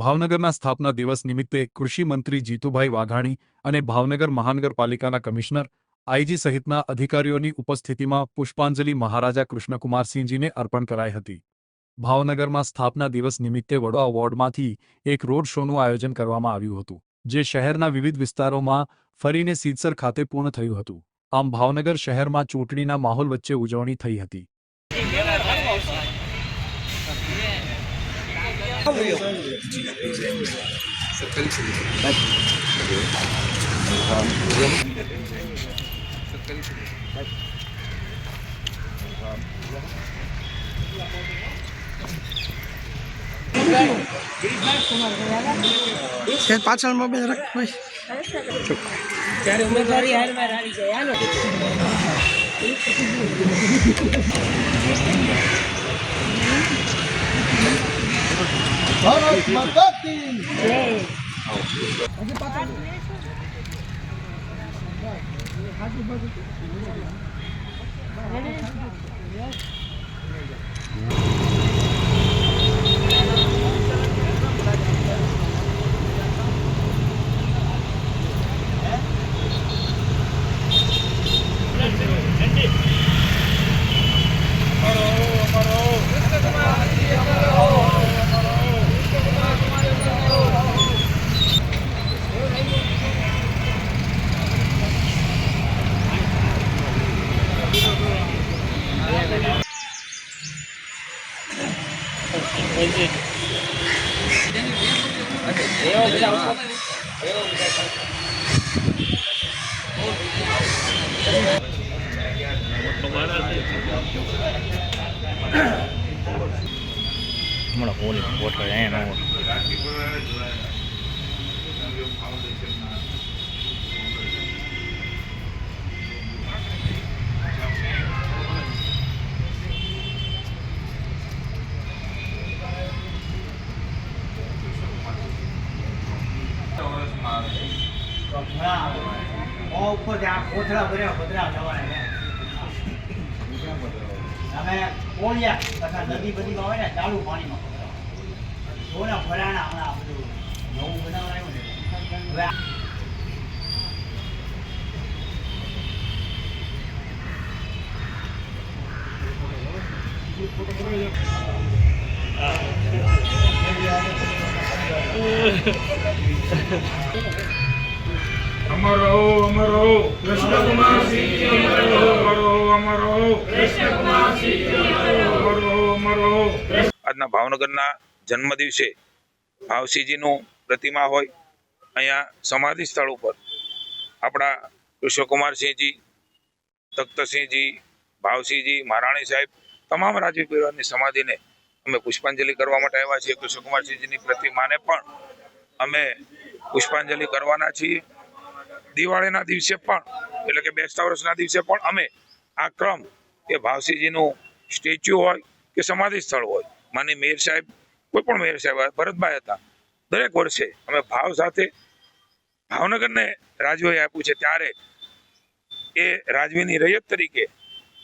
ભાવનગરના સ્થાપના દિવસ નિમિત્તે કૃષિ મંત્રી જીતુભાઈ વાઘાણી અને ભાવનગર મહાનગરપાલિકાના કમિશનર આઈજી સહિતના અધિકારીઓની ઉપસ્થિતિમાં પુષ્પાંજલિ મહારાજા કૃષ્ણકુમારસિંહજીને અર્પણ કરાઈ હતી। ભાવનગરમાં સ્થાપના દિવસ નિમિત્તે વડોદરા વોર્ડમાંથી એક રોડ શોનું આયોજન કરવામાં આવ્યું હતું, જે શહેરના વિવિધ વિસ્તારોમાં ફરીને સીદસર ખાતે પૂર્ણ થયું હતું। આમ ભાવનગર શહેરમાં ચૂંટણીના માહોલ વચ્ચે ઉજવણી થઈ હતી। पाचल मोबाइल रख भाई ત્યારે ઉમેદવારી હાલમાં રાડી છે હાલો ભારત માતા કી જય આજે પાછળ આજુબાજુ ऊपर कोथड़ा भर्या बदरा जवाना તમે કોળિયા તથા નદી બધીમાં હોય ને ચાલુ પાણીમાં સોના ભરાણા હમણાં બધું નવું બનાવવાનું આવ્યું ને अमरो अमरो कृष्ण कुमार सिंह अमरो अमरो कृष्ण कुमार सिंह अमरो अमरो। આજના ભાવનગરના જન્મદિવસે ભાવસિંહજીનું પ્રતિમા હોય અહીંયા સમાધિ સ્થળ ઉપર આપણા કૃષ્ણકુમારસિંહજી, તખ્તસિંહજી, ભાવસિંહજી, મહારાણી સાહેબ તમામ રાજવી પરિવારની સમાધિને અમે પુષ્પાંજલિ કરવા માટે આવ્યા છીએ। કૃષ્ણકુમારસિંહજીની પ્રતિમાને પણ અમે પુષ્પાંજલિ કરવાના છીએ। દિવાળીના દિવસે પણ એટલે કે બેસતા વર્ષના દિવસે પણ અમે આ ક્રમ એ ભાવસિંહજીનું સ્ટેચ્યુ હોય કે સમાધિ સ્થળ હોય, માની મેયર સાહેબ, કોઈ પણ મેયર સાહેબ ભરતભાઈ હતા, દરેક વર્ષે અમે ભાવ સાથે ભાવનગરને રાજવીએ આપ્યું છે, ત્યારે એ રાજવીની રૈયત તરીકે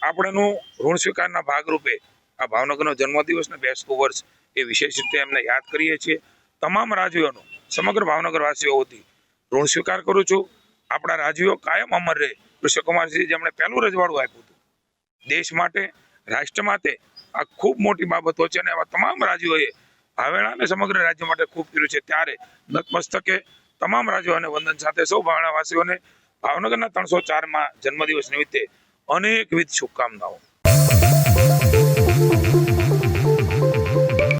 આપણેનું ઋણ સ્વીકારના ભાગરૂપે આ ભાવનગરનો જન્મદિવસને બેસતું વર્ષ એ વિશેષ રીતે એમને યાદ કરીએ છીએ। તમામ રાજવીઓનો સમગ્ર ભાવનગરવાસીઓ વતી ઋણ સ્વીકાર કરું છું। આપણા રાજવીઓ કાયમ અમર રહે। કૃષ્ણકુમારસિંહ જેમણે પહેલું રજવાડું આપ્યું હતું દેશ માટે, રાષ્ટ્ર માટે, આ ખૂબ મોટી બાબતો છે અને આવા તમામ રાજવીઓએ ભાવેણા અને સમગ્ર રાજ્ય માટે ખૂબ કર્યું છે। ત્યારે નતમસ્તકે તમામ રાજવીઓને વંદન સાથે સૌ ભાવેણાવાસીઓને ભાવનગરના 304માં જન્મદિવસ નિમિત્તે અનેકવિધ શુભકામનાઓ।